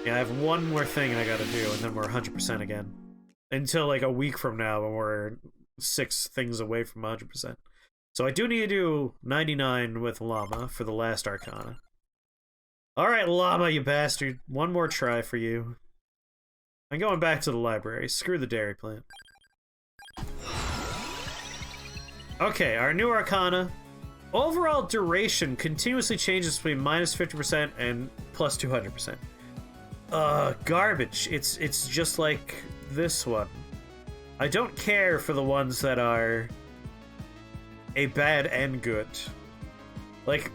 Yeah, I have one more thing I gotta do, and then we're 100% again. Until like a week from now, when we're 6 things away from 100%. So I do need to do 99 with Llama for the last Arcana. Alright, Llama, you bastard. One more try for you. I'm going back to the library. Screw the dairy plant. Okay, our new Arcana. Overall duration continuously changes between minus 50% and plus 200%. Garbage. It's just like this one. I don't care for the ones that are a bad and good. Like,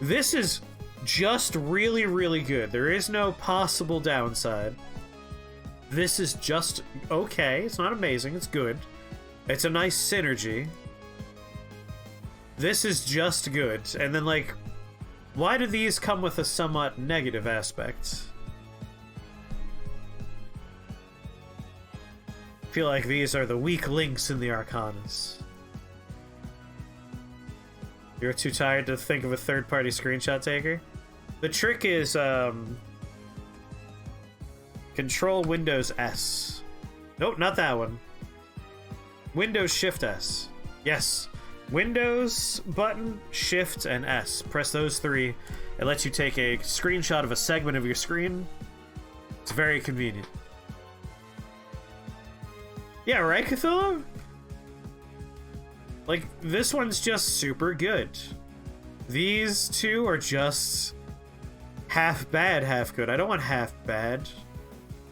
this is just really, really good. There is no possible downside. This is just okay. It's not amazing. It's good. It's a nice synergy. This is just good. And then, like, why do these come with a somewhat negative aspect? I feel like these are the weak links in the Arcanas. You're too tired to think of a third-party screenshot taker? The trick is, Control Windows S. Nope, not that one. Windows Shift S. Yes. Windows button, Shift, and S. Press those 3. It lets you take a screenshot of a segment of your screen. It's very convenient. Yeah, right, Cthulhu? Like, this one's just super good. These two are just half bad, half good. I don't want half bad.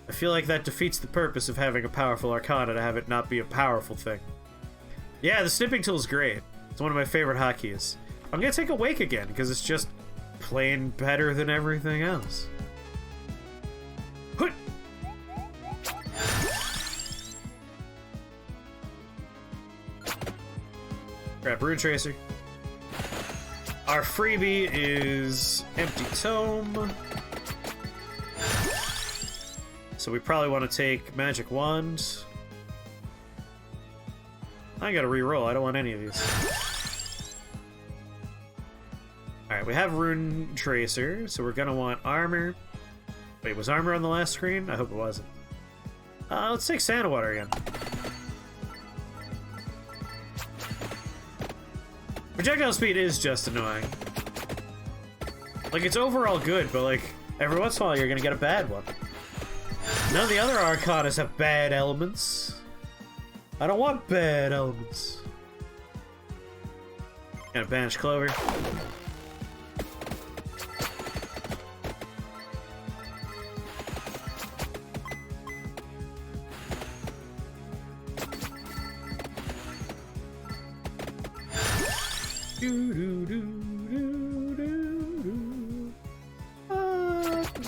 I feel like that defeats the purpose of having a powerful Arcana to have it not be a powerful thing. Yeah, the snipping tool is great. It's one of my favorite hotkeys. I'm gonna take Awake again, because it's just plain better than everything else. Hoot! Grab Rune Tracer. Our freebie is Empty Tome. So we probably want to take Magic Wand. I gotta re-roll. I don't want any of these. Alright, we have Rune Tracer, so we're gonna want Armor. Wait, was Armor on the last screen? I hope it wasn't. Let's take Sand Water again. Projectile speed is just annoying. Like, it's overall good, but like, every once in a while you're gonna get a bad one. None of the other Arcanas have bad elements. I don't want bad elements. Gotta banish Clover.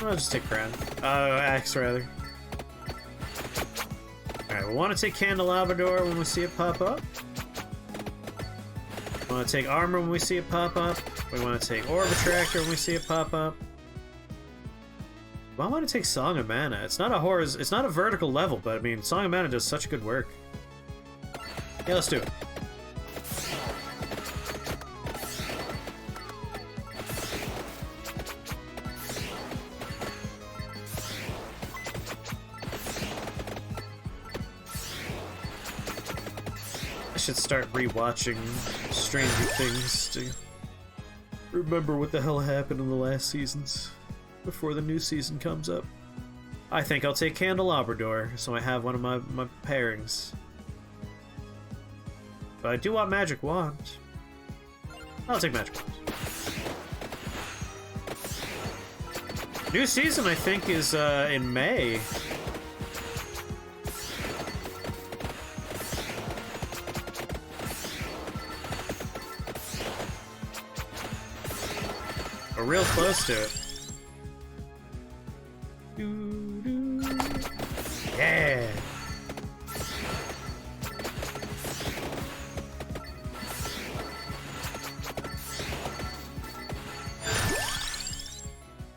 I'll just take Crown. Axe, rather. Alright, we want to take Candelabrador when we see it pop up. We want to take Armor when we see it pop up. We want to take Orb Attractor when we see it pop up. Well, I want to take Song of Mana. It's not a it's not a vertical level, but I mean, Song of Mana does such good work. Yeah, let's do it. I should start rewatching Stranger Things to remember what the hell happened in the last seasons before the new season comes up. I think I'll take Candelabrador, so I have one of my pairings. But I do want Magic Wand. I'll take Magic Wand. New season, I think, is in May. We're real close to it. Yeah!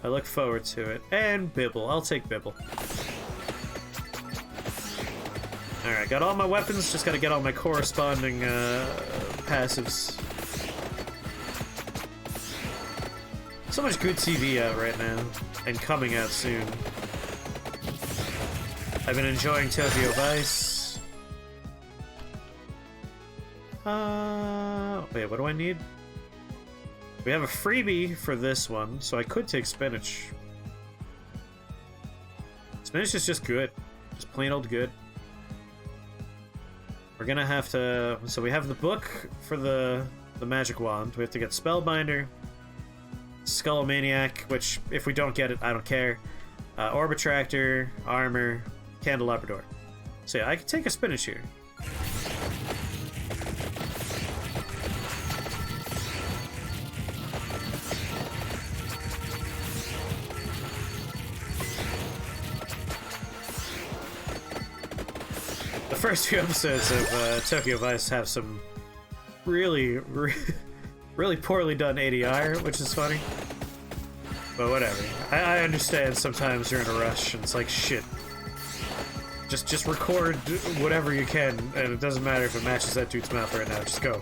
I look forward to it. And Bibble. I'll take Bibble. Alright, got all my weapons, just gotta get all my corresponding passives. So much good TV out right now, and coming out soon. I've been enjoying Tokyo Vice. Wait, what do I need? We have a freebie for this one, so I could take spinach. Spinach is just good. Just plain old good. We're gonna have to... So we have the book for the magic wand. We have to get Spellbinder, Skullomaniac, which, if we don't get it, I don't care. Orbitractor, Armor, Candelabra Door. So yeah, I can take a spinach here. The first few episodes of Tokyo Vice have some really poorly done ADR, which is funny. But whatever. I understand sometimes you're in a rush and it's like, shit. Just record whatever you can, and it doesn't matter if it matches that dude's mouth right now, just go.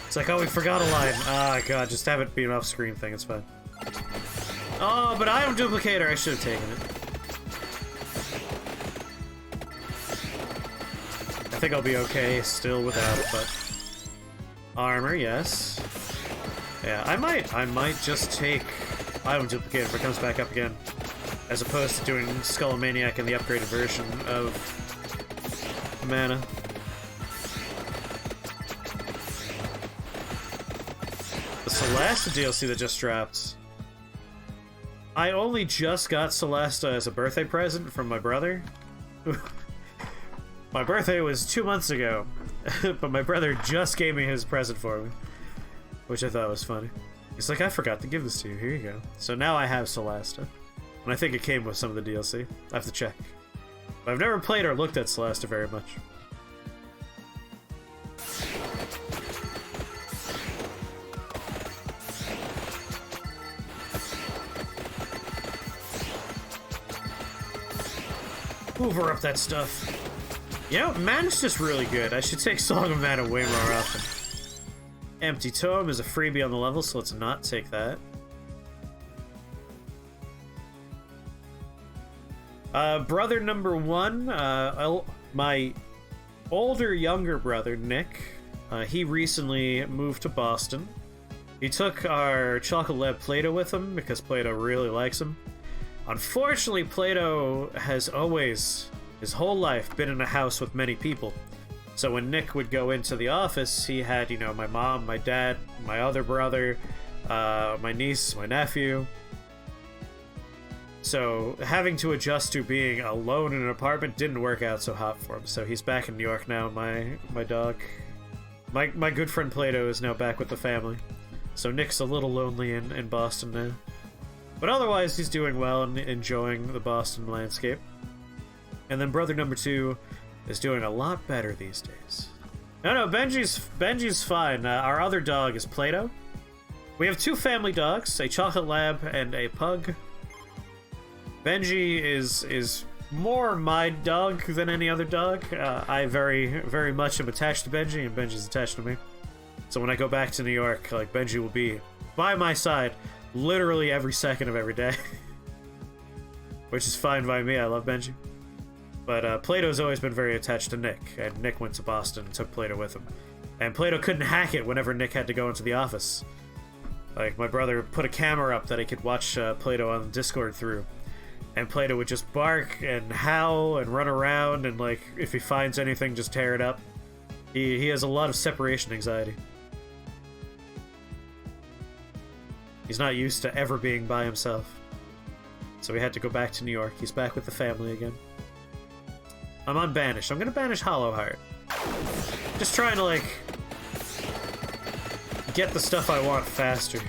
It's like, oh, we forgot a line. Ah, god, just have it be an off-screen thing, it's fine. Oh, but item duplicator, I should have taken it. I think I'll be okay still without it, but... Armor, yes. Yeah, I might just take item duplicator if it comes back up again. As opposed to doing Skullomaniac in the upgraded version of mana. The Celesta DLC that just dropped. I only just got Celesta as a birthday present from my brother. My birthday was 2 months ago, but my brother just gave me his present for me, which I thought was funny. He's like, I forgot to give this to you, here you go. So now I have Celesta, and I think it came with some of the DLC. I have to check. But I've never played or looked at Celesta very much. Hoover up that stuff. You know, mana's just really good. I should take Song of Mana way more often. Empty Tome is a freebie on the level, so let's not take that. Brother number one, my younger brother, Nick, he recently moved to Boston. He took our Chocolate Lab Plato with him because Plato really likes him. Unfortunately, Plato has always, his whole life, been in a house with many people. So when Nick would go into the office, he had, you know, my mom, my dad, my other brother, my niece, my nephew. So having to adjust to being alone in an apartment didn't work out so hot for him. So he's back in New York now, my dog. My good friend Plato is now back with the family. So Nick's a little lonely in Boston now. But otherwise, he's doing well and enjoying the Boston landscape. And then brother number two is doing a lot better these days. No, Benji's fine. Our other dog is Plato. We have two family dogs, a chocolate lab and a pug. Benji is more my dog than any other dog. I very much am attached to Benji, and Benji's attached to me. So when I go back to New York, like, Benji will be by my side literally every second of every day. Which is fine by me, I love Benji. But Plato's always been very attached to Nick, and Nick went to Boston and took Plato with him. And Plato couldn't hack it whenever Nick had to go into the office. Like, my brother put a camera up that he could watch Plato on Discord through. And Plato would just bark and howl and run around, and, like, if he finds anything, just tear it up. He has a lot of separation anxiety. He's not used to ever being by himself. So he had to go back to New York. He's back with the family again. I'm on Banish. I'm gonna banish Hollow Heart. Just trying to, like, get the stuff I want faster.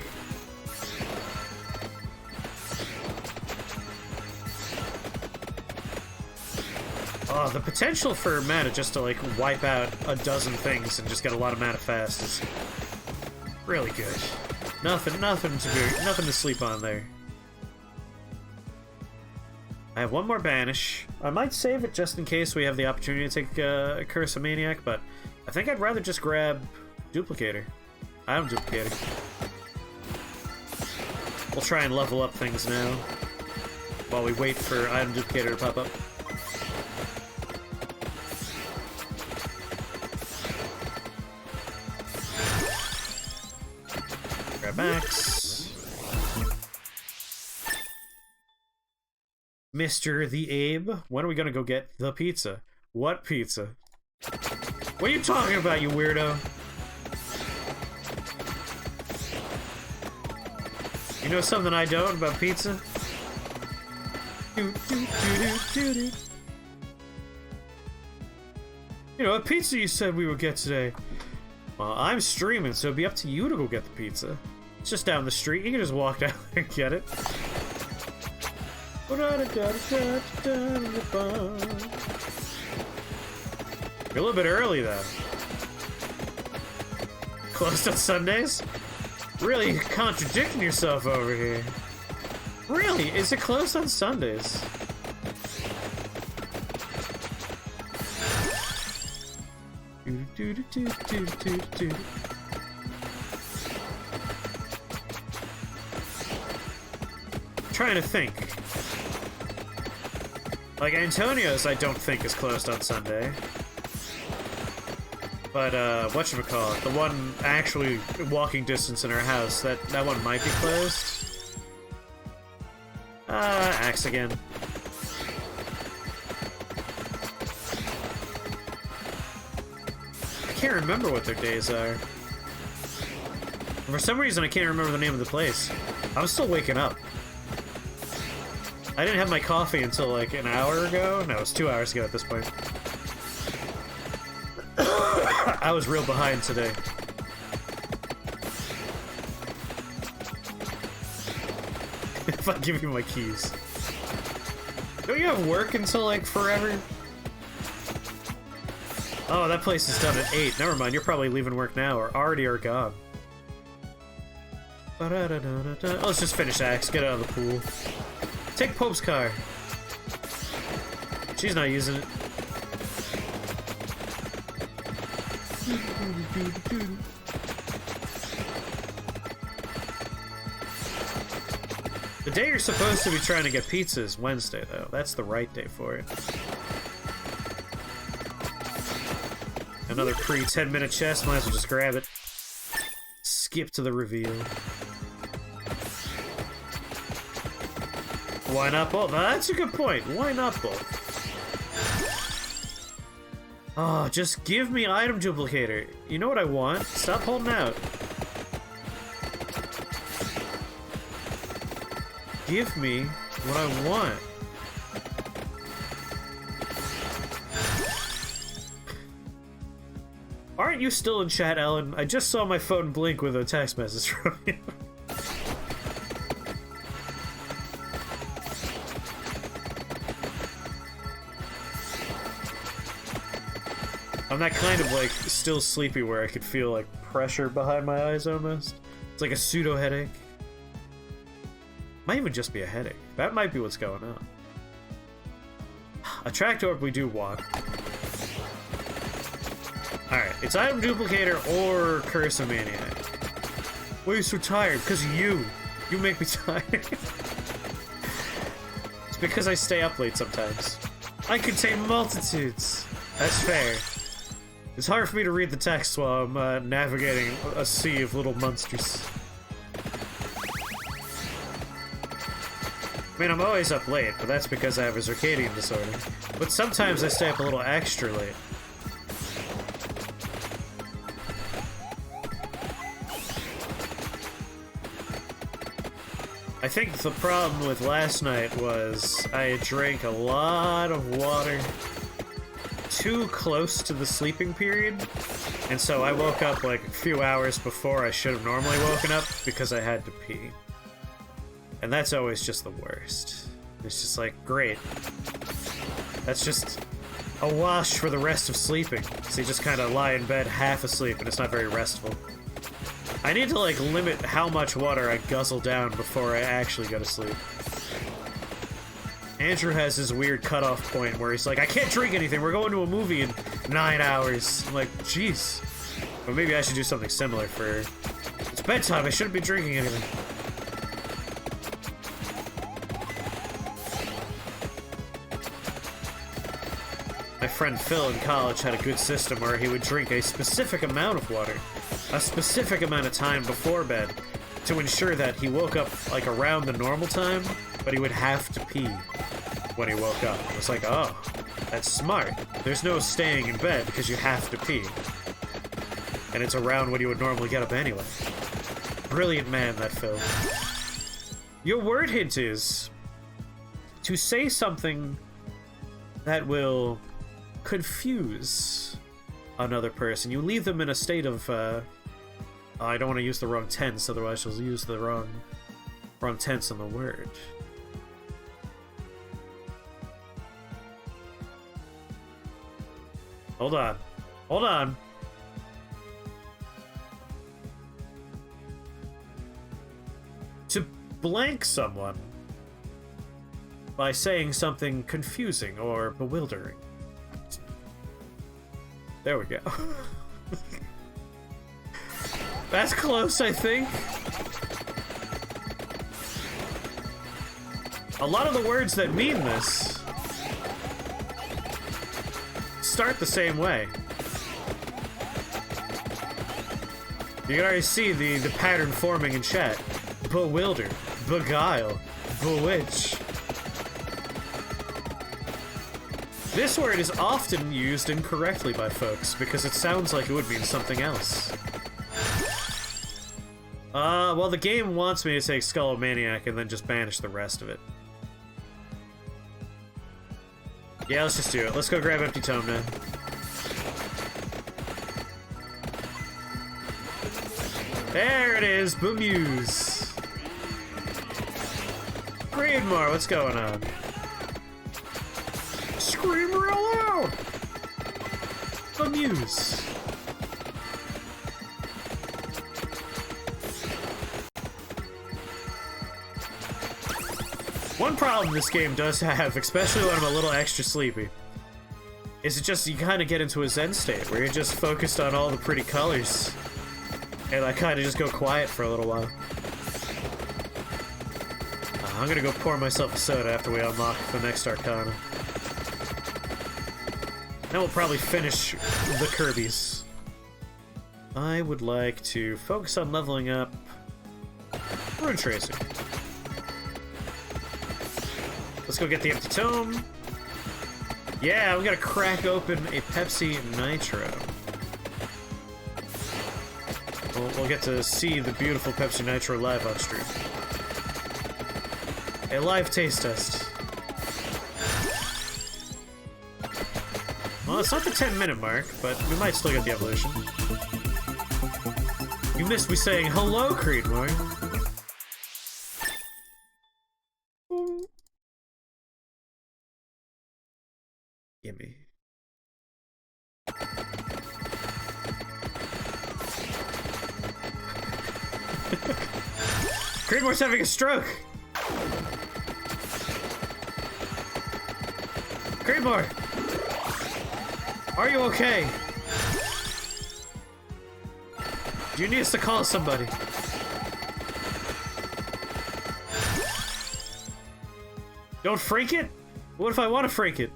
Oh, the potential for mana just to, like, wipe out a dozen things and just get a lot of mana fast is really good. Nothing to sleep on there. I have one more banish. I might save it just in case we have the opportunity to take a Curse of Maniac, but I think I'd rather just grab Duplicator. I have Duplicator. We'll try and level up things now while we wait for item duplicator to pop up. Grab Max. Mr. the Abe, when are we gonna go get the pizza? What pizza? What are you talking about, you weirdo? You know something I don't about pizza? You know, what pizza you said we would get today? Well, I'm streaming, so it'd be up to you to go get the pizza. It's just down the street. You can just walk down there and get it. You're a little bit early, though. Closed on Sundays? Really contradicting yourself over here. Really? Is it closed on Sundays? Trying to think. Like, Antonio's I don't think is closed on Sunday. But, whatchamacallit, the one actually walking distance in our house, that one might be closed. Axe again. I can't remember what their days are. For some reason, I can't remember the name of the place. I'm still waking up. I didn't have my coffee until like an hour ago. No, it was 2 hours ago at this point. I was real behind today. If I give you my keys. Don't you have work until like forever? Oh, that place is done at 8. Never mind, you're probably leaving work now or already are gone. Oh, let's just finish Axe, get out of the pool. Take Pope's car. She's not using it. The day you're supposed to be trying to get pizza is Wednesday, though. That's the right day for it. Another pre-10-minute chest, might as well just grab it. Skip to the reveal. Why not both? Now, that's a good point. Why not both? Oh, just give me item duplicator. You know what I want? Stop holding out. Give me what I want. Aren't you still in chat, Ellen? I just saw my phone blink with a text message from you. I'm that kind of like still sleepy where I could feel like pressure behind my eyes almost. It's like a pseudo headache. Might even just be a headache. That might be what's going on. Attract orb we do walk. Alright, it's item duplicator or Curse of Maniac. Why are you so tired? Because of you. You make me tired. It's because I stay up late sometimes. I contain multitudes. That's fair. It's hard for me to read the text while I'm navigating a sea of little monsters. I mean, I'm always up late, but that's because I have a circadian disorder. But sometimes I stay up a little extra late. I think the problem with last night was I drank a lot of water too close to the sleeping period, and so I woke up like a few hours before I should have normally woken up because I had to pee. And that's always just the worst. It's just like, great. That's just a wash for the rest of sleeping. So you just kind of lie in bed half asleep and it's not very restful. I need to like limit how much water I guzzle down before I actually go to sleep. Andrew has this weird cutoff point where he's like, I can't drink anything, we're going to a movie in 9 hours. I'm like, jeez. But maybe I should do something similar for... It's bedtime, I shouldn't be drinking anything. My friend Phil in college had a good system where he would drink a specific amount of water, a specific amount of time before bed, to ensure that he woke up like around the normal time, but he would have to pee when he woke up. It was like, oh, that's smart. There's no staying in bed because you have to pee. And it's around when you would normally get up anyway. Brilliant man, that Phil. Your word hint is to say something that will confuse another person. You leave them in a state of, I don't want to use the wrong tense, otherwise you'll use the wrong tense on the word. Hold on. Hold on. To blank someone by saying something confusing or bewildering. There we go. That's close, I think. A lot of the words that mean this start the same way. You can already see the pattern forming in chat. Bewilder, beguile, bewitch. This word is often used incorrectly by folks because it sounds like it would mean something else. Well, the game wants me to take Skullomaniac and then just banish the rest of it. Yeah, let's just do it. Let's go grab Empty Tome now. There it is, Bemuse. Greenmore, what's going on? Scream real loud! Bemuse. One problem this game does have, especially when I'm a little extra sleepy, is it just, you kind of get into a zen state where you're just focused on all the pretty colors. And I kind of just go quiet for a little while. I'm gonna go pour myself a soda after we unlock the next Arcana. Then we'll probably finish the Kirby's. I would like to focus on leveling up Rune Tracer. Let's go get the Empty Tome. Yeah, we gotta crack open a Pepsi Nitro. We'll get to see the beautiful Pepsi Nitro live on stream. A live taste test. Well, it's not the 10-minute mark, but we might still get the evolution. You missed me saying hello, Creedmoor. Gimme. Creedmoor's having a stroke! Creedmoor! Are you okay? Do you need us to call somebody? Don't freak it? What if I want to freak it?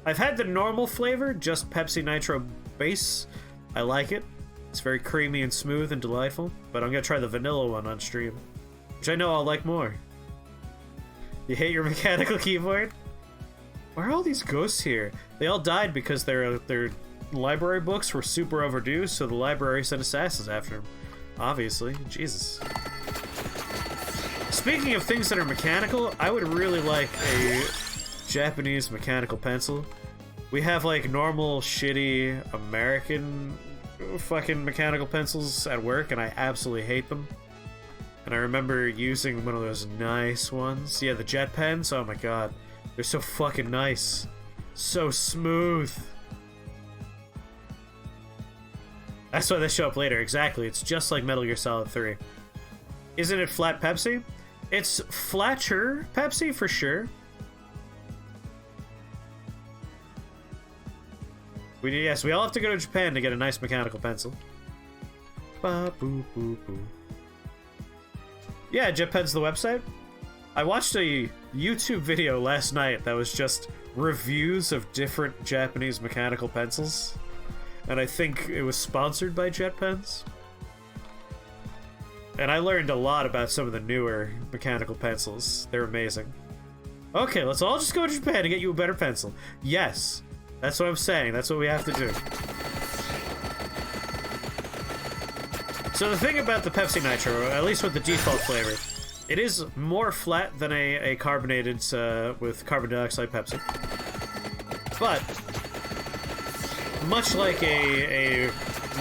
I've had the normal flavor, just Pepsi Nitro base. I like it. It's very creamy and smooth and delightful, but I'm gonna try the vanilla one on stream, which I know I'll like more. You hate your mechanical keyboard? Why are all these ghosts here? They all died because their library books were super overdue, so the library sent assassins after them. Obviously. Jesus. Speaking of things that are mechanical, I would really like a Japanese mechanical pencil. We have like normal shitty American fucking mechanical pencils at work and I absolutely hate them. And I remember using one of those nice ones. Yeah, the jet pens, oh my god. They're so fucking nice. So smooth. That's why they show up later, exactly. It's just like Metal Gear Solid 3. Isn't it flat Pepsi? It's flatter Pepsi for sure. Yes, we all have to go to Japan to get a nice mechanical pencil. Ba, boo, boo, boo. Yeah, JetPen's the website. I watched a YouTube video last night that was just reviews of different Japanese mechanical pencils. And I think it was sponsored by Jet Pens. And I learned a lot about some of the newer mechanical pencils. They're amazing. Okay, let's all just go to Japan and get you a better pencil. Yes, that's what I'm saying. That's what we have to do. So the thing about the Pepsi Nitro, at least with the default flavor, it is more flat than a carbonated with carbon dioxide Pepsi. But much like a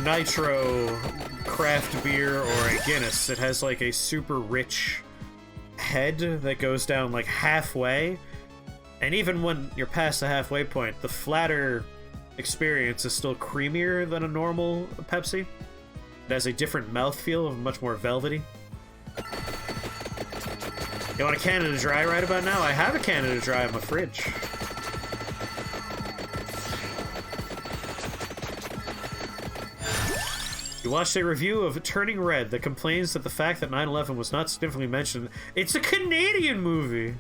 Nitro craft beer or a Guinness, it has like a super rich head that goes down like halfway, and even when you're past the halfway point, the flatter experience is still creamier than a normal Pepsi. It has a different mouthfeel, much more velvety. You want a Canada Dry right about now? I have a Canada Dry in my fridge. You watched a review of Turning Red that complains that the fact that 9/11 was not significantly mentioned. It's a Canadian movie!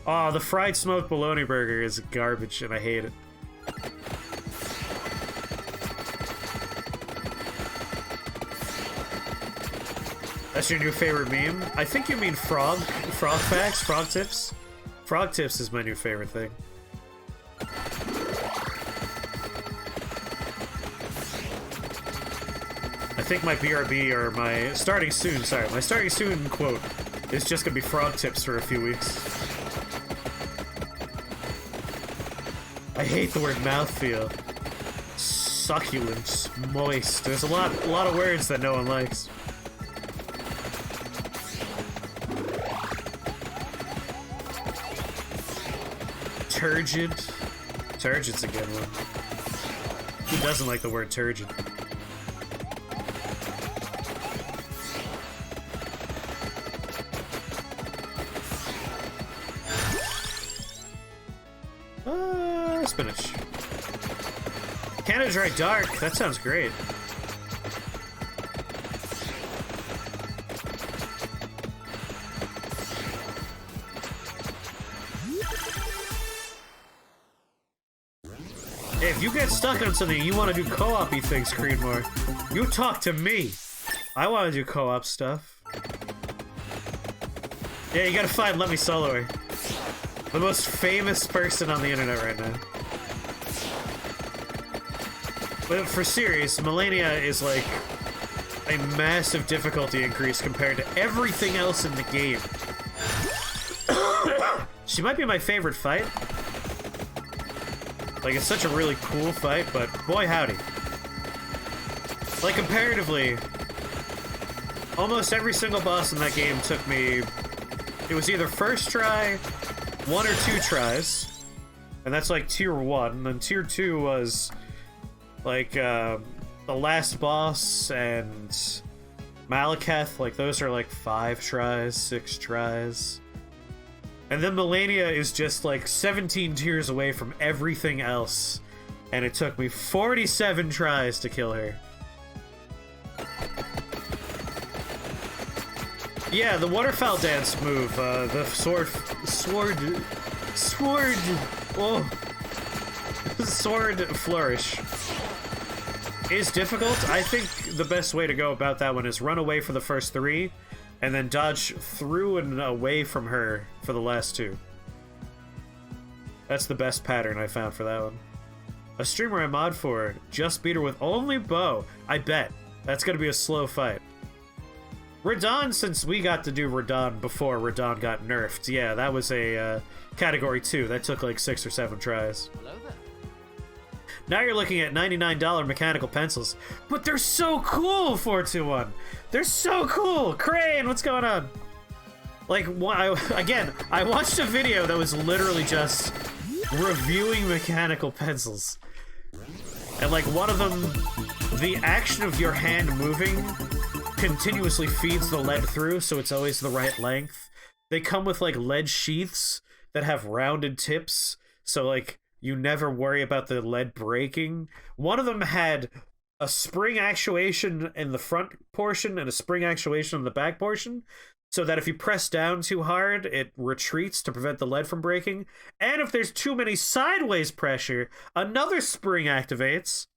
Oh, the fried smoked bologna burger is garbage and I hate it. That's your new favorite meme? I think you mean frog facts, frog tips. Frog tips is my new favorite thing. I think my BRB or my starting soon quote is just gonna be frog tips for a few weeks. I hate the word mouthfeel. Succulent, moist. There's a lot of words that no one likes. Turgid. Turgid's a good one. Who doesn't like the word turgid? Spinach. Canada Dry Dark. That sounds great. Hey, if you get stuck on something and you want to do co-op-y things, Creedmoor, you talk to me. I want to do co-op stuff. Yeah, you gotta find Let Me Solo Her. The most famous person on the internet right now. But for serious, Millennia is like a massive difficulty increase compared to everything else in the game. She might be my favorite fight. Like, it's such a really cool fight, but boy howdy. Like, comparatively, almost every single boss in that game took me... It was either first try, 1 or 2 tries, and that's like tier 1, and then tier 2 was like the last boss and Malekith, like those are like 5 tries, 6 tries. And then Millennia is just like 17 tiers away from everything else, and it took me 47 tries to kill her. Yeah, the waterfowl dance move, the sword, sword flourish is difficult. I think the best way to go about that one is run away for the first 3, and then dodge through and away from her for the last 2. That's the best pattern I found for that one. A streamer I mod for just beat her with only bow. I bet. That's gonna be a slow fight. Radon, since we got to do Radon before Radon got nerfed, yeah, that was a category 2. That took like 6 or 7 tries. Hello there. Now you're looking at $99 mechanical pencils. But they're so cool, 421! They're so cool! Crane, what's going on? Like, I watched a video that was literally just reviewing mechanical pencils. And like, one of them, the action of your hand moving continuously feeds the lead through, so it's always the right length. They come with like lead sheaths that have rounded tips, so like you never worry about the lead breaking. One of them had a spring actuation in the front portion and a spring actuation in the back portion, so that if you press down too hard, it retreats to prevent the lead from breaking. And if there's too many sideways pressure, another spring activates.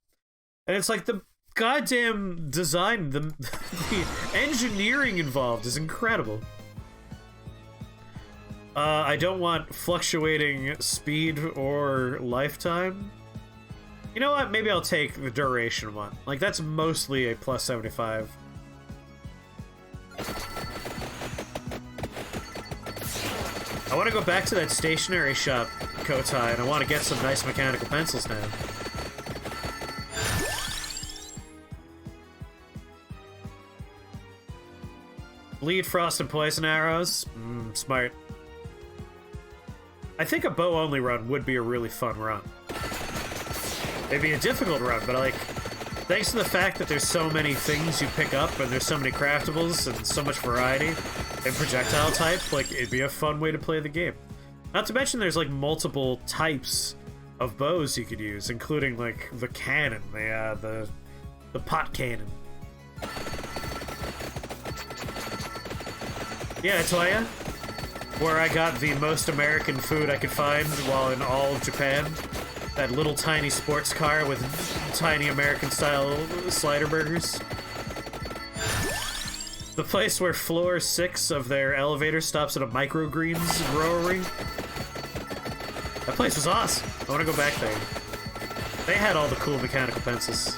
And it's like the goddamn design, the engineering involved is incredible. I don't want fluctuating speed or lifetime. You know what? Maybe I'll take the duration one. Like, that's mostly a plus 75. I want to go back to that stationery shop, Kotai, and I want to get some nice mechanical pencils now. Bleed, frost, and poison arrows? Smart. I think a bow-only run would be a really fun run. It'd be a difficult run, but like, thanks to the fact that there's so many things you pick up and there's so many craftables and so much variety in projectile type, like, it'd be a fun way to play the game. Not to mention there's like multiple types of bows you could use, including like the cannon, the pot cannon. Yeah, Toya, where I got the most American food I could find while in all of Japan. That little tiny sports car with tiny American-style slider burgers. The place where floor 6 of their elevator stops at a microgreens growery. That place was awesome. I want to go back there. They had all the cool mechanical pencils.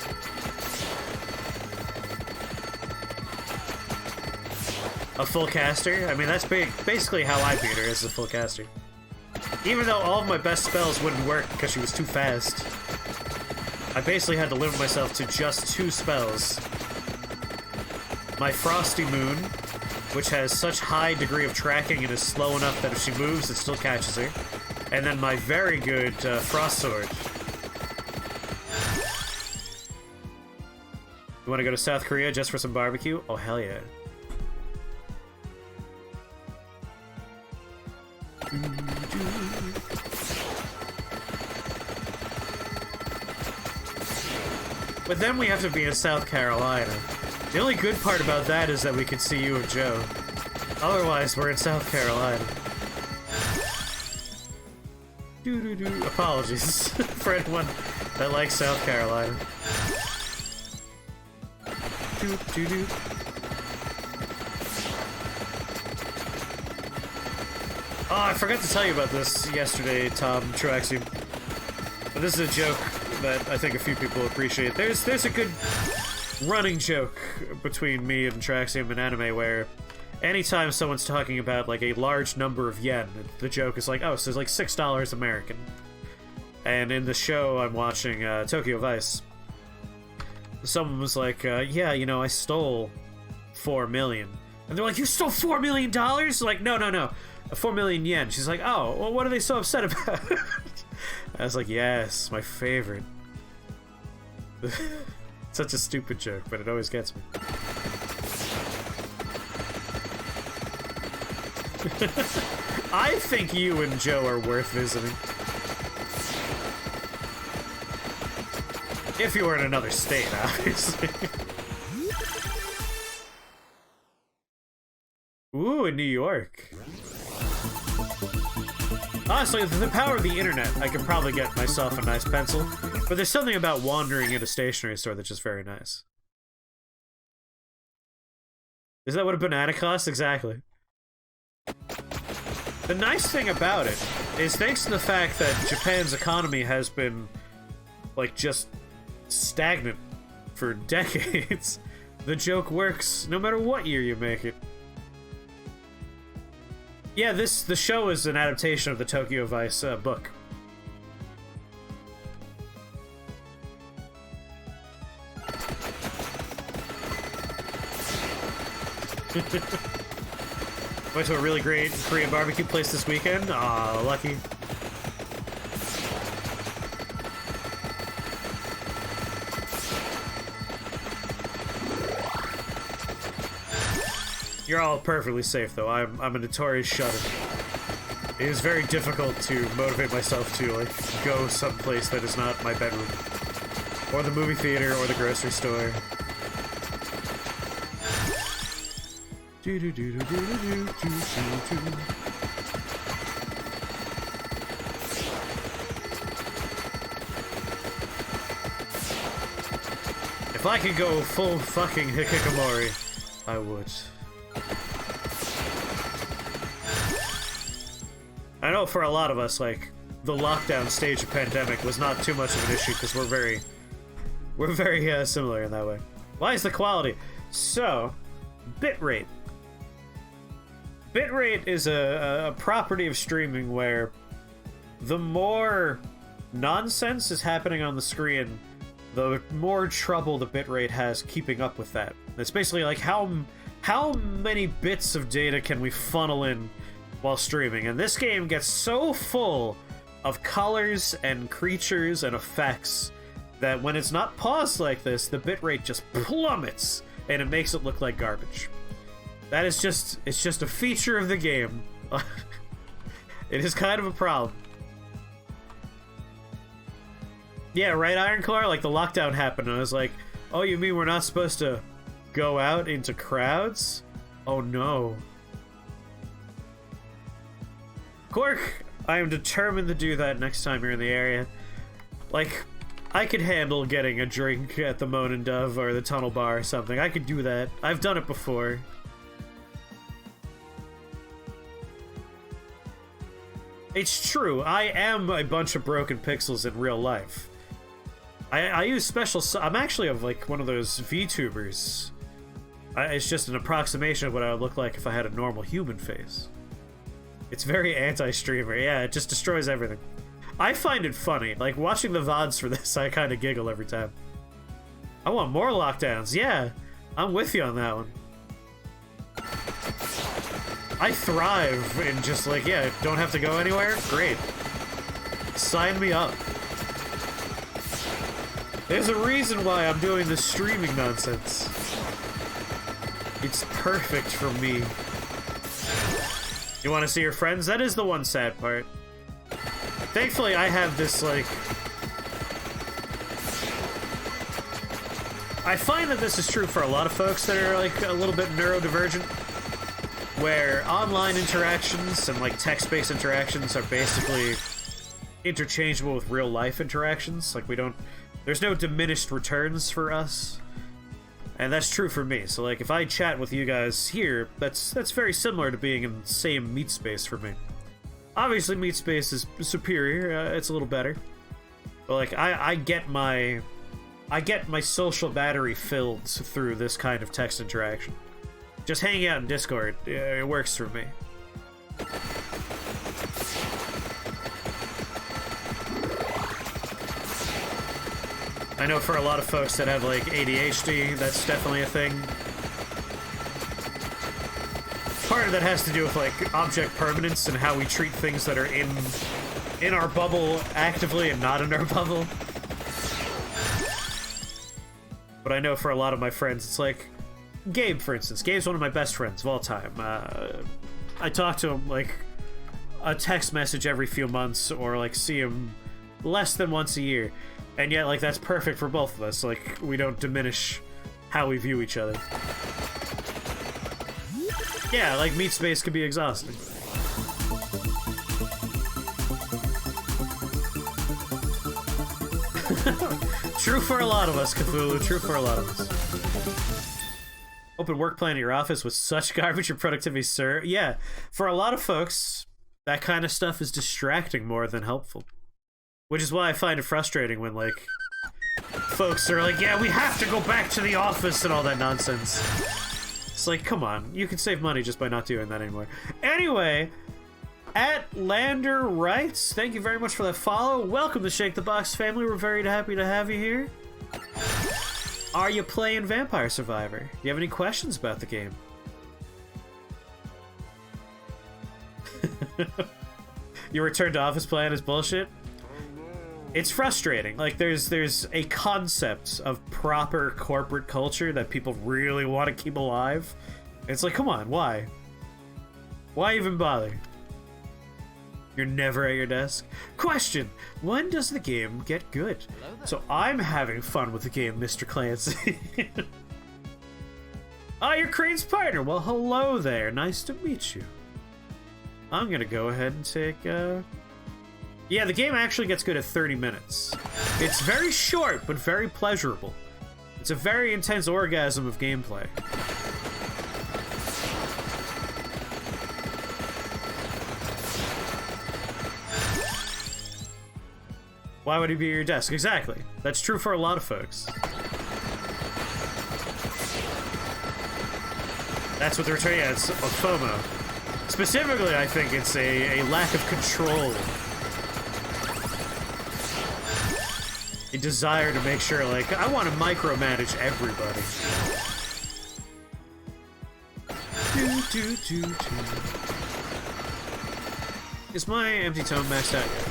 A full caster? I mean, that's basically how I beat her, as a full caster. Even though all of my best spells wouldn't work because she was too fast. I basically had to limit myself to just 2 spells. My Frosty Moon, which has such high degree of tracking and is slow enough that if she moves, it still catches her. And then my very good Frost Sword. You want to go to South Korea just for some barbecue? Oh, hell yeah. But then we have to be in South Carolina. The only good part about that is that we can see you and Joe. Otherwise, we're in South Carolina. Apologies for anyone that likes South Carolina. Oh, I forgot to tell you about this yesterday, Tom Truaxium. But this is a joke that I think a few people appreciate. There's a good running joke between me and Traxium in anime where anytime someone's talking about like a large number of yen, the joke is like, oh, so it's like $6 American. And in the show I'm watching, Tokyo Vice, someone was like, yeah, you know, I stole 4 million. And they're like, you stole $4 million? Like, no. 4 million yen. She's like, oh, well, what are they so upset about? I was like, yes, my favorite. Such a stupid joke, but it always gets me. I think you and Joe are worth visiting. If you were in another state, obviously. Ooh, in New York. Honestly, with the power of the internet, I could probably get myself a nice pencil, but there's something about wandering in a stationery store that's just very nice. Is that what a banana costs? Exactly. The nice thing about it is, thanks to the fact that Japan's economy has been, like, just stagnant for decades, the joke works no matter what year you make it. Yeah, the show is an adaptation of the Tokyo Vice book. Went to a really great Korean barbecue place this weekend. Aw, lucky. You're all perfectly safe, though. I'm a notorious shutter. It is very difficult to motivate myself to, like, go someplace that is not my bedroom. Or the movie theater, or the grocery store. If I could go full fucking hikikomori, I would. I know for a lot of us, like, the lockdown stage of pandemic was not too much of an issue because we're very similar in that way. Why is the quality? So, bitrate. Bitrate is a property of streaming where the more nonsense is happening on the screen, the more trouble the bitrate has keeping up with that. It's basically like how many bits of data can we funnel in while streaming, and this game gets so full of colors and creatures and effects that when it's not paused like this, the bitrate just plummets and it makes it look like garbage. That is it's just a feature of the game. It is kind of a problem. Yeah, right, Ironcore? Like, the lockdown happened and I was like, oh, you mean we're not supposed to go out into crowds? Oh no. Cork, I am determined to do that next time you're in the area. Like, I could handle getting a drink at the Moan and Dove or the Tunnel Bar or something. I could do that. I've done it before. It's true, I am a bunch of broken pixels in real life. I use special... I'm actually like one of those VTubers. It's just an approximation of what I would look like if I had a normal human face. It's very anti-streamer. Yeah, it just destroys everything. I find it funny. Like, watching the VODs for this, I kind of giggle every time. I want more lockdowns. Yeah, I'm with you on that one. I thrive in just like, yeah, don't have to go anywhere? Great. Sign me up. There's a reason why I'm doing this streaming nonsense. It's perfect for me. You want to see your friends? That is the one sad part. Thankfully, I have this, like... I find that this is true for a lot of folks that are, like, a little bit neurodivergent, where online interactions and, like, text-based interactions are basically interchangeable with real-life interactions. Like, we don't... There's no diminished returns for us. And that's true for me. So, like, if I chat with you guys here, that's very similar to being in the same meat space for me. Obviously, meat space is superior. It's a little better. But, like, I get my social battery filled through this kind of text interaction. Just hanging out in Discord, it works for me. I know for a lot of folks that have, like, ADHD, that's definitely a thing. Part of that has to do with, like, object permanence and how we treat things that are in our bubble actively and not in our bubble. But I know for a lot of my friends, it's like... Gabe, for instance. Gabe's one of my best friends of all time. I talk to him, like, a text message every few months, or, like, see him less than once a year. And yet, like, that's perfect for both of us. Like, we don't diminish how we view each other. Yeah, like, meat space could be exhausting. True for a lot of us, Cthulhu. True for a lot of us. Open work plan at your office with such garbage your productivity, sir. Yeah, for a lot of folks, that kind of stuff is distracting more than helpful. Which is why I find it frustrating when, like, folks are like, yeah, we have to go back to the office and all that nonsense. It's like, come on, you can save money just by not doing that anymore. Anyway, at Lander Writes, thank you very much for that follow. Welcome to Shake the Box family. We're very happy to have you here. Are you playing Vampire Survivor? Do you have any questions about the game? Your return to office plan is bullshit? It's frustrating. Like, there's a concept of proper corporate culture that people really want to keep alive. It's like, come on, why? Why even bother? You're never at your desk? Question, when does the game get good? So I'm having fun with the game, Mr. Clancy. Oh, you're Crane's partner. Well, hello there. Nice to meet you. I'm gonna go ahead and take, Yeah, the game actually gets good at 30 minutes. It's very short, but very pleasurable. It's a very intense orgasm of gameplay. Why would he be at your desk? Exactly. That's true for a lot of folks. That's what they're trying. Yeah, it's a FOMO. Specifically, I think it's a lack of control. A desire to make sure, like, I want to micromanage everybody. Is my empty tome maxed out yet?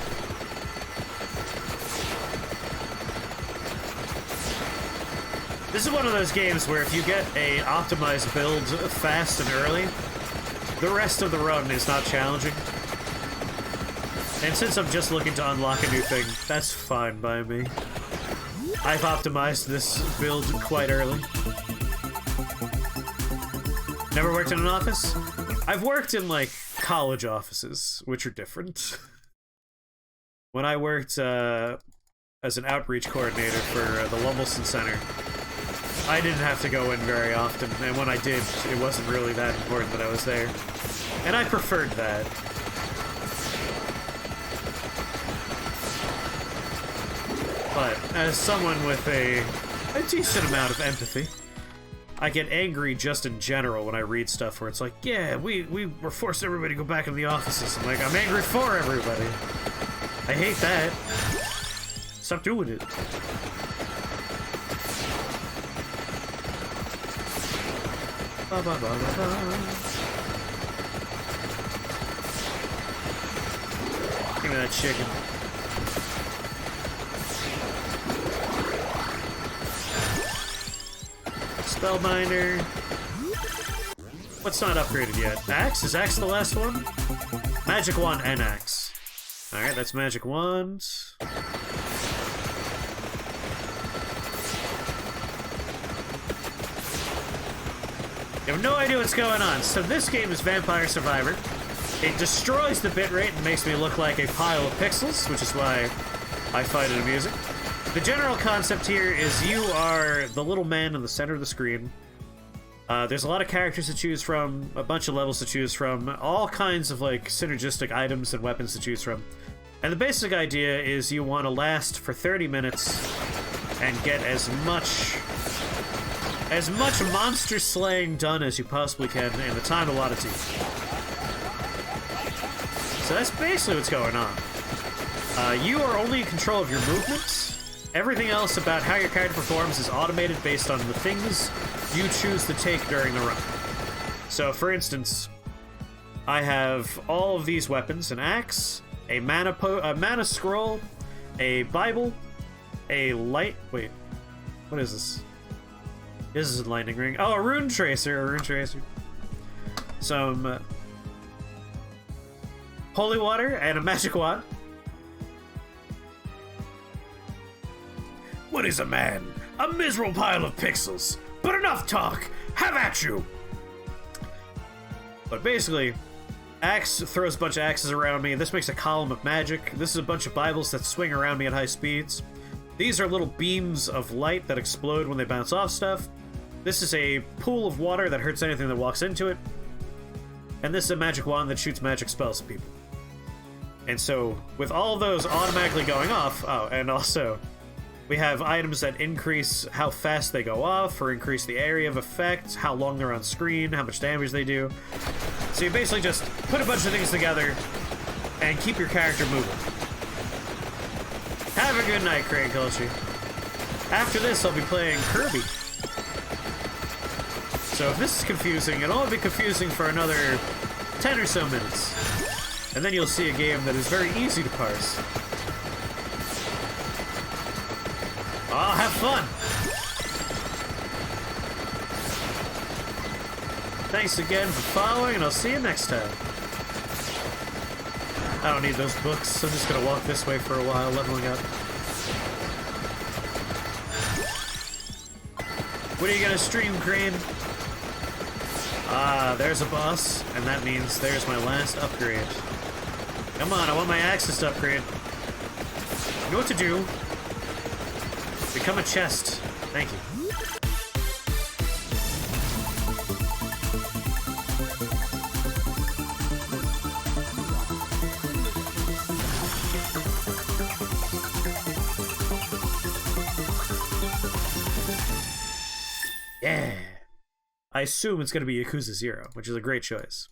This is one of those games where if you get a optimized build fast and early, the rest of the run is not challenging. And since I'm just looking to unlock a new thing, that's fine by me. I've optimized this build quite early. Never worked in an office? I've worked in, like, college offices, which are different. When I worked as an outreach coordinator for the Lumbleson Center, I didn't have to go in very often, and when I did, it wasn't really that important that I was there. And I preferred that. But as someone with a decent amount of empathy, I get angry just in general when I read stuff where it's like, yeah, we were forcing everybody to go back in the offices. I'm like, I'm angry for everybody. I hate that. Stop doing it. Ba, ba, ba, ba, ba. Give me that chicken. Spellbinder. What's not upgraded yet? Axe? Is Axe the last one? Magic Wand and Axe. Alright, that's Magic Wand. You have no idea what's going on. So this game is Vampire Survivor. It destroys the bitrate and makes me look like a pile of pixels, which is why I find it amusing. The general concept here is you are the little man in the center of the screen. There's a lot of characters to choose from, a bunch of levels to choose from, all kinds of like synergistic items and weapons to choose from. And the basic idea is you want to last for 30 minutes and get as much monster slaying done as you possibly can in the time allotted to you. So that's basically what's going on. You are only in control of your movements. Everything else about how your character performs is automated based on the things you choose to take during the run. So, for instance, I have all of these weapons: an axe, a mana scroll, a Bible, a light. Wait, what is this? This is a lightning ring. Oh, a rune tracer. Some holy water and a magic wand. What is a man? A miserable pile of pixels. But enough talk! Have at you! But basically, Axe throws a bunch of axes around me. This makes a column of magic. This is a bunch of Bibles that swing around me at high speeds. These are little beams of light that explode when they bounce off stuff. This is a pool of water that hurts anything that walks into it. And this is a magic wand that shoots magic spells at people. And so, with all of those automatically going off, oh, and also, we have items that increase how fast they go off, or increase the area of effect, how long they're on screen, how much damage they do. So you basically just put a bunch of things together and keep your character moving. Have a good night, Crane Culture. After this, I'll be playing Kirby. So if this is confusing, it'll only be confusing for another 10 or so minutes. And then you'll see a game that is very easy to parse. Oh, have fun! Thanks again for following, and I'll see you next time. I don't need those books. I'm just gonna walk this way for a while, leveling up. What are you gonna stream, Crane? Ah, there's a boss, and that means there's my last upgrade. Come on, I want my axes to upgrade. You know what to do. Become a chest. Thank you. Yeah. I assume it's going to be Yakuza 0, which is a great choice.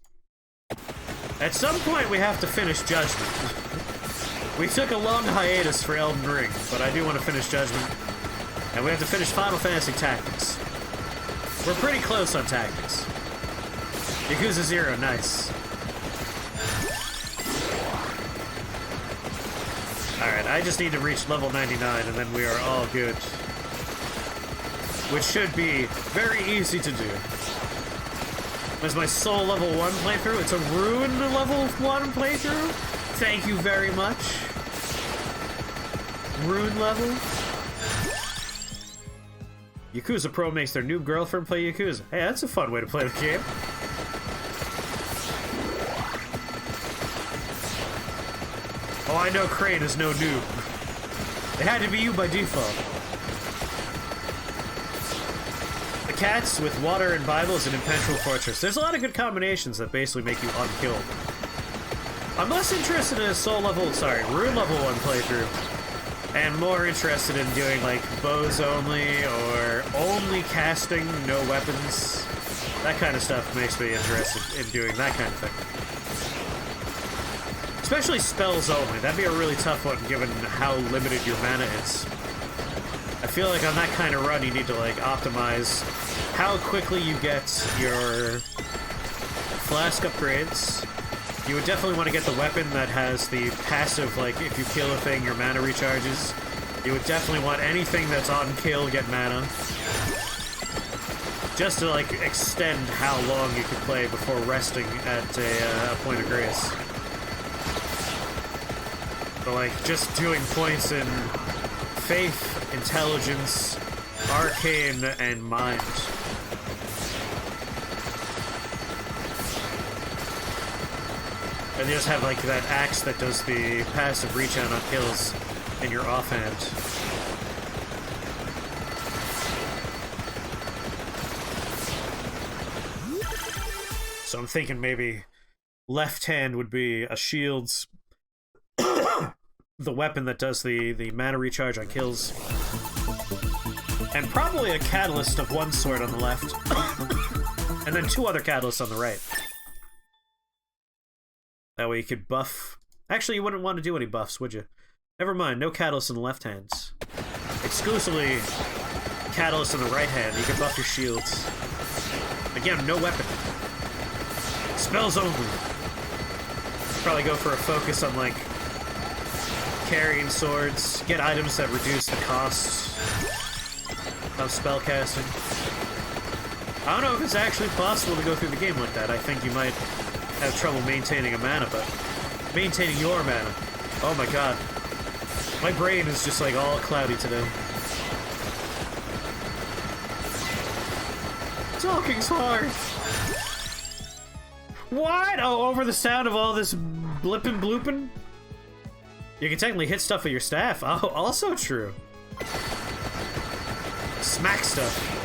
At some point, we have to finish Judgment. We took a long hiatus for Elden Ring, but I do want to finish Judgment. And we have to finish Final Fantasy Tactics. We're pretty close on Tactics. Yakuza 0, nice. Alright, I just need to reach level 99, and then we are all good. Which should be very easy to do. As my Soul level 1 playthrough, it's a Rune level 1 playthrough? Thank you very much. Rune level? Yakuza Pro makes their new girlfriend play Yakuza. Hey, that's a fun way to play the game. Oh, I know Crane is no noob. It had to be you by default. The cats with water and Bibles and impenetrable fortress. There's a lot of good combinations that basically make you unkillable. I'm less interested in a Rune level 1 playthrough. And more interested in doing, like, bows only, or only casting, no weapons. That kind of stuff makes me interested in doing that kind of thing. Especially spells only. That'd be a really tough one, given how limited your mana is. I feel like on that kind of run, you need to, like, optimize how quickly you get your flask upgrades. You would definitely want to get the weapon that has the passive, like, if you kill a thing, your mana recharges. You would definitely want anything that's on kill get mana. Just to, like, extend how long you can play before resting at a point of grace. But, like, just doing points in Faith, Intelligence, Arcane, and Mind. And you just have, like, that axe that does the passive reach out on kills in your offhand. So I'm thinking maybe left hand would be a shield's the weapon that does the mana recharge on kills. And probably a catalyst of one sort on the left. And then 2 other catalysts on the right. That way you could buff... Actually, you wouldn't want to do any buffs, would you? Never mind, no catalysts in the left hands. Exclusively catalysts in the right hand. You can buff your shields. Again, no weapon. Spells only. Probably go for a focus on, like, carrying swords. Get items that reduce the cost of spellcasting. I don't know if it's actually possible to go through the game like that. I think you might have trouble maintaining a mana, but maintaining your mana. Oh my god. My brain is just, like, all cloudy today. Talking's hard. What? Oh, over the sound of all this blippin' bloopin'? You can technically hit stuff with your staff. Oh, also true. Smack stuff.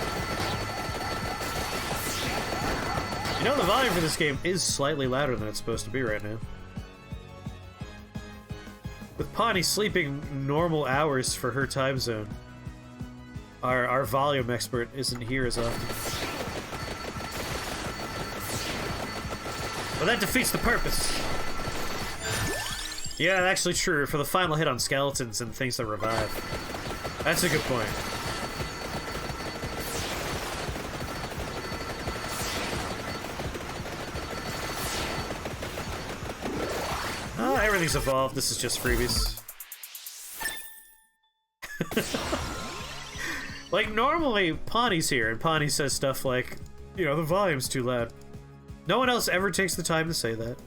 You know, the volume for this game is slightly louder than it's supposed to be right now. With Pawnee sleeping normal hours for her time zone, our volume expert isn't here as often. But that defeats the purpose. Yeah, actually true, for the final hit on skeletons and things that revive. That's a good point. Oh, everything's evolved. This is just freebies. Like, normally, Pawnee's here, and Pawnee says stuff like, you know, the volume's too loud. No one else ever takes the time to say that.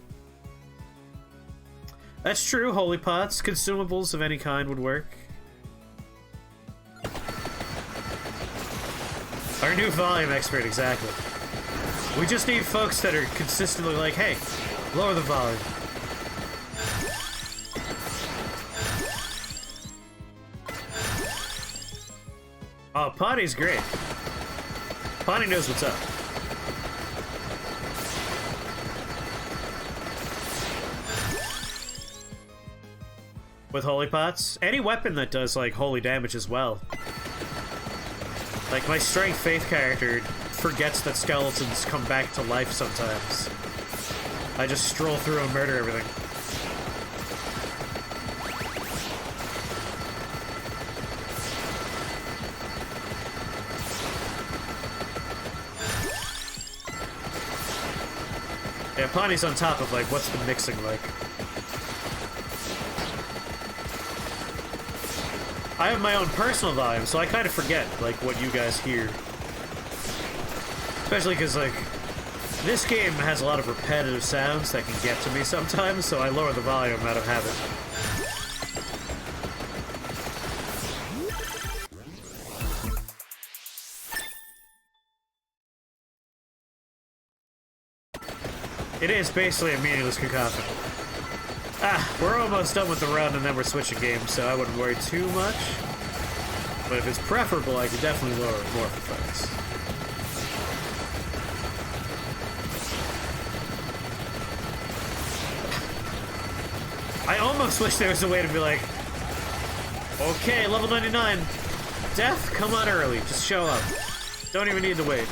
That's true, holy pots. Consumables of any kind would work. Our new volume expert, exactly. We just need folks that are consistently like, hey, lower the volume. Oh, Potty's great. Potty knows what's up. With holy pots, any weapon that does like holy damage as well. Like my strength faith character forgets that skeletons come back to life sometimes. I just stroll through and murder everything. Yeah, Pawnee's on top of like what's the mixing like. I have my own personal volume, so I kind of forget, like, what you guys hear. Especially because, like, this game has a lot of repetitive sounds that can get to me sometimes, so I lower the volume out of habit. It is basically a meaningless cacophony. Ah, we're almost done with the run and then we're switching games, so I wouldn't worry too much. But if it's preferable, I could definitely lower more effects. I almost wish there was a way to be like, okay, level 99, death, come on early, just show up. Don't even need to wait.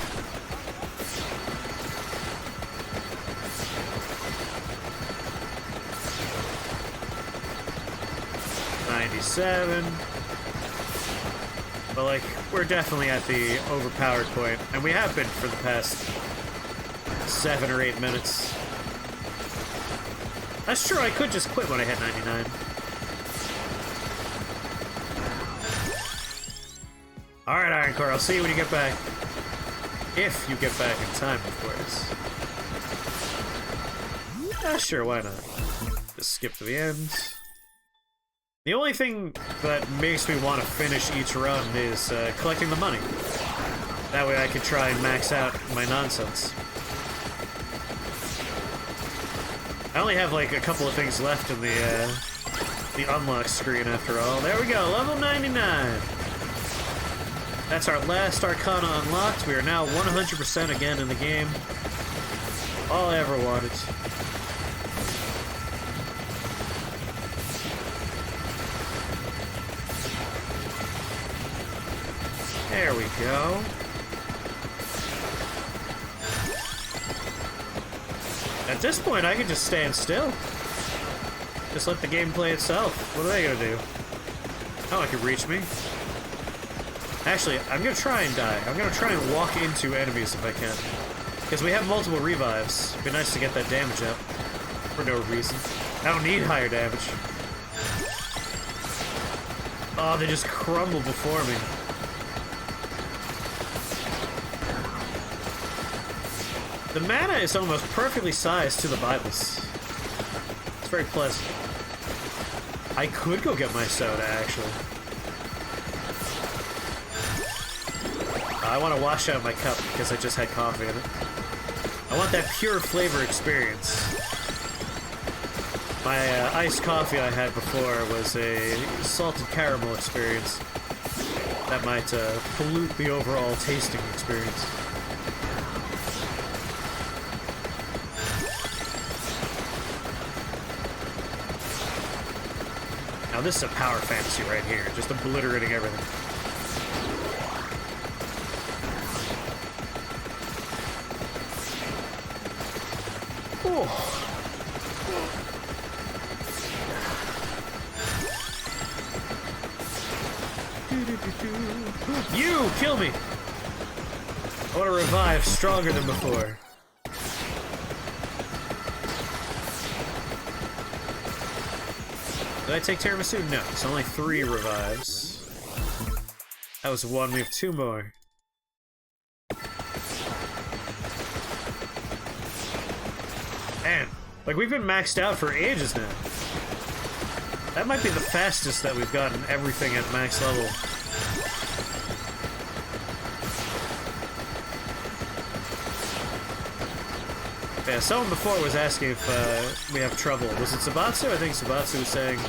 But like, we're definitely at the overpowered point, and we have been for the past 7 or 8 minutes. That's true, I could just quit when I hit 99. Alright, Ironcore, I'll see you when you get back. If you get back in time, of course. Sure, why not? Just skip to the end. The only thing that makes me want to finish each run is collecting the money. That way I can try and max out my nonsense. I only have like a couple of things left in the unlock screen after all. There we go, level 99! That's our last Arcana unlocked. We are now 100% again in the game. All I ever wanted. There we go. At this point, I can just stand still. Just let the game play itself. What are they gonna do? Oh, it can reach me. Actually, I'm gonna try and die. I'm gonna try and walk into enemies if I can. Because we have multiple revives. It'd be nice to get that damage up. For no reason. I don't need higher damage. Oh, they just crumble before me. The mana is almost perfectly sized to the Bibles. It's very pleasant. I could go get my soda, actually. I want to wash out my cup because I just had coffee in it. I want that pure flavor experience. My iced coffee I had before was a salted caramel experience. That might pollute the overall tasting experience. Now this is a power fantasy right here, just obliterating everything. Oh. You! Kill me! I want to revive stronger than before. Did I take tiramisu? No, it's only 3 revives. That was 1, we have 2 more. Man, like we've been maxed out for ages now. That might be the fastest that we've gotten everything at max level. Yeah, someone before was asking if we have trouble. Was it Sabatsu? I think Sabatsu was saying,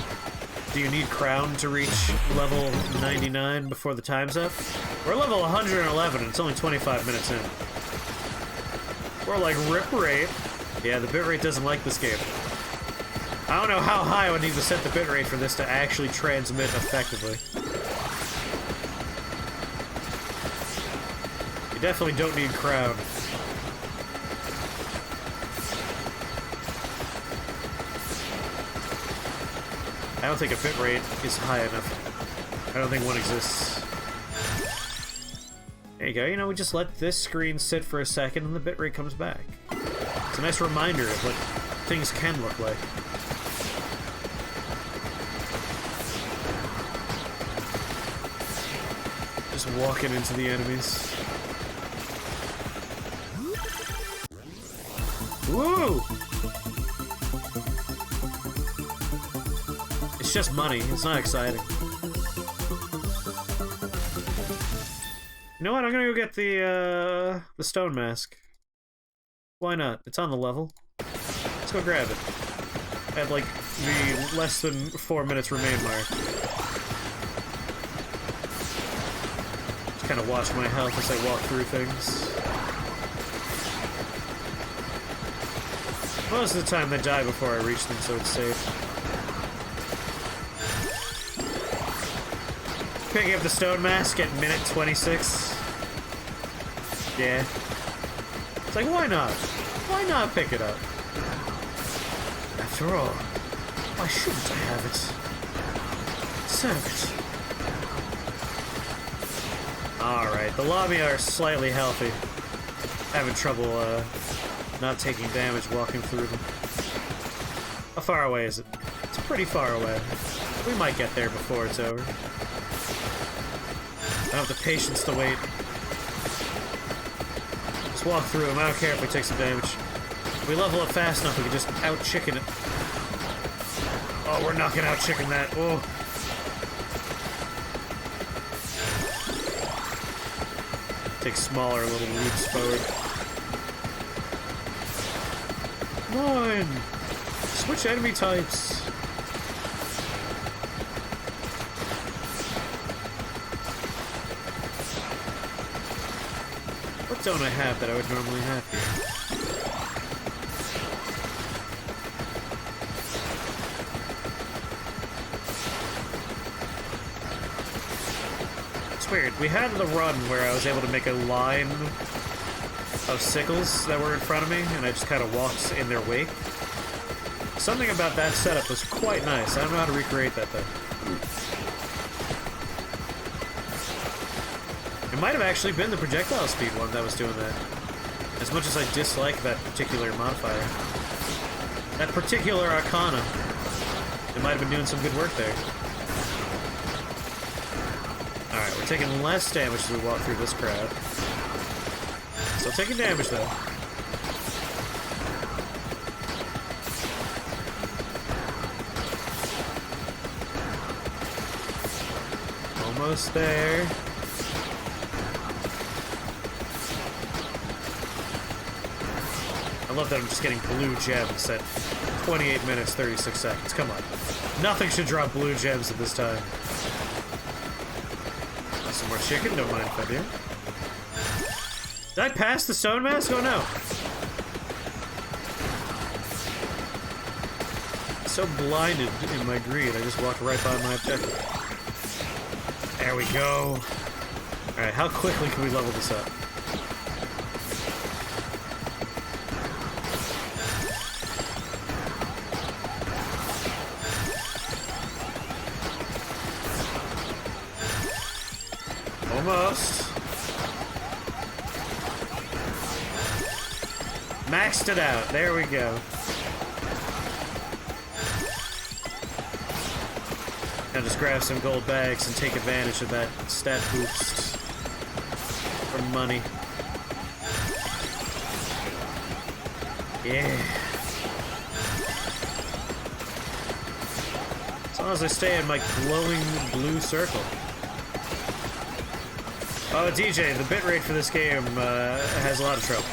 do you need Crown to reach level 99 before the time's up? We're level 111 and it's only 25 minutes in. We're like, rip rate. Yeah, the bitrate doesn't like this game. I don't know how high I would need to set the bitrate for this to actually transmit effectively. You definitely don't need Crown. I don't think a bitrate is high enough. I don't think one exists. There you go, you know, we just let this screen sit for a second and the bitrate comes back. It's a nice reminder of what things can look like. Just walking into the enemies. Woo! It's just money, it's not exciting. You know what, I'm gonna go get the stone mask. Why not? It's on the level. Let's go grab it. At like the less than 4 minutes remain mark. Just kind of watch my health as I walk through things. Most of the time they die before I reach them, so it's safe. Picking up the stone mask at minute 26. Yeah. It's like, why not? Why not pick it up? After all, why shouldn't I have it? Serve it. Alright, the lobby are slightly healthy. Having trouble, not taking damage walking through them. How far away is it? It's pretty far away. We might get there before it's over. I don't have the patience to wait. Just walk through them. I don't care if we take some damage. If we level up fast enough, we can just out-chicken it. Oh, we're not gonna out-chicken that. Oh. Take smaller little leaps forward. Come on! Switch enemy types! What don't I have that I would normally have here? It's weird. We had the run where I was able to make a line of sickles that were in front of me, and I just kind of walked in their wake. Something about that setup was quite nice. I don't know how to recreate that, though. It might have actually been the projectile speed one that was doing that. As much as I dislike that particular modifier. That particular arcana. It might have been doing some good work there. Alright, we're taking less damage as we walk through this crowd. Still taking damage, though. Almost there. I love that I'm just getting blue gems at 28 minutes, 36 seconds. Come on. Nothing should drop blue gems at this time. Some more chicken, don't mind if I do. Did I pass the stone mask? Oh no. So blinded in my greed, I just walked right by my objective. There we go. Alright, how quickly can we level this up? Almost. Maxed it out. There we go. Now just grab some gold bags and take advantage of that stat boost for money. Yeah. That's long as I stay in my glowing blue circle. Oh, DJ, the bitrate for this game has a lot of trouble.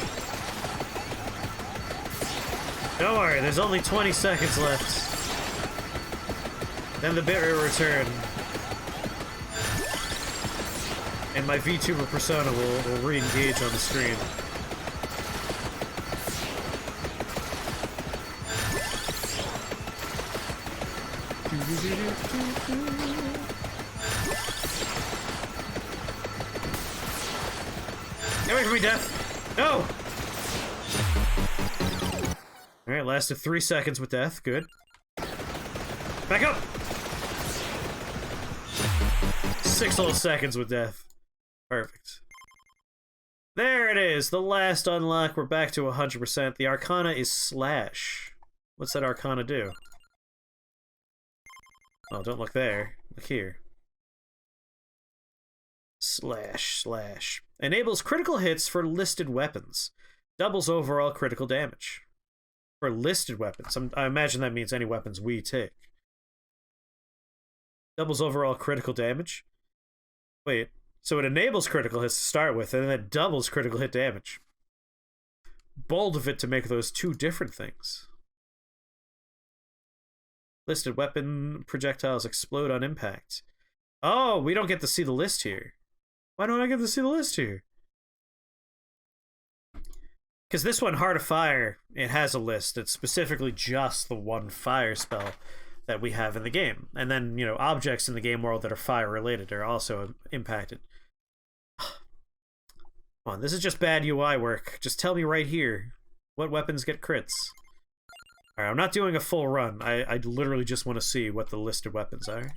Don't worry, there's only 20 seconds left. Then the bitrate will return. And my VTuber persona will re-engage on the screen. Get away from me, Death! No! Alright, lasted 3 seconds with Death. Good. Back up! 6 whole seconds with Death. Perfect. There it is! The last unlock. We're back to 100%. The Arcana is Slash. What's that Arcana do? Oh, don't look there. Look here. Slash. Enables critical hits for listed weapons. Doubles overall critical damage. For listed weapons. I imagine that means any weapons we take. Doubles overall critical damage. Wait, so it enables critical hits to start with, and then it doubles critical hit damage. Bold of it to make those two different things. Listed weapon projectiles explode on impact. Oh, we don't get to see the list here. Why don't I get to see the list here? Because this one, Heart of Fire, it has a list. It's specifically just the one fire spell that we have in the game. And then, you know, objects in the game world that are fire-related are also impacted. Come on, this is just bad UI work. Just tell me right here what weapons get crits. Alright, I'm not doing a full run. I literally just want to see what the listed weapons are.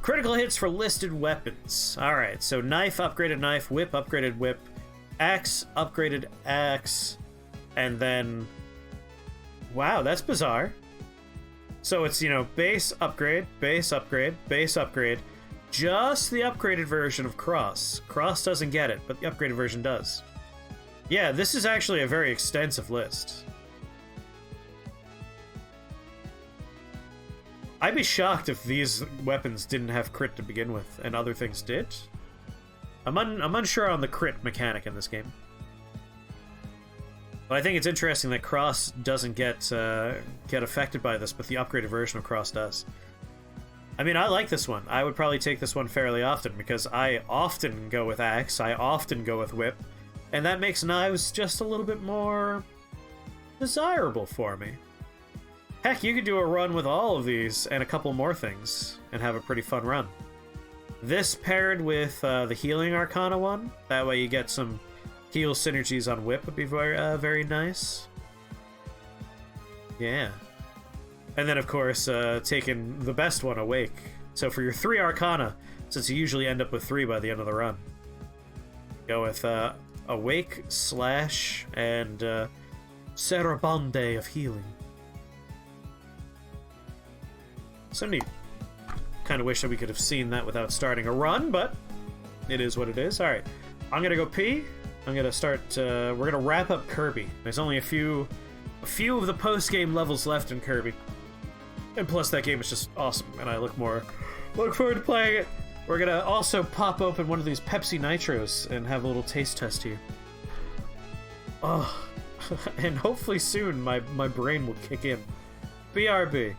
Critical hits for listed weapons. Alright, so knife, upgraded knife, whip, upgraded whip, axe, upgraded axe, and then... Wow, that's bizarre. So it's, you know, base, upgrade, base, upgrade, base, upgrade. Just the upgraded version of Cross. Cross doesn't get it, but the upgraded version does. Yeah, this is actually a very extensive list. I'd be shocked if these weapons didn't have crit to begin with, and other things did. I'm unsure on the crit mechanic in this game. But I think it's interesting that Cross doesn't get affected by this, but the upgraded version of Cross does. I mean, I like this one. I would probably take this one fairly often, because I often go with Axe, I often go with Whip, and that makes knives just a little bit more desirable for me. Heck, you could do a run with all of these and a couple more things, and have a pretty fun run. This paired with the Healing Arcana one, that way you get some heal synergies on Whip would be very nice. Yeah. And then, of course, taking the best one, Awake. So for your 3 Arcana, since you usually end up with 3 by the end of the run, go with Awake, Slash, and Serabande of Healing. So neat. Kind of wish that we could have seen that without starting a run, but it is what it is. Alright, I'm gonna go pee. I'm gonna start, we're gonna wrap up Kirby. There's only a few of the post-game levels left in Kirby. And plus, that game is just awesome, and I look forward to playing it. We're gonna also pop open one of these Pepsi Nitros and have a little taste test here. Oh, and hopefully soon my brain will kick in. BRB.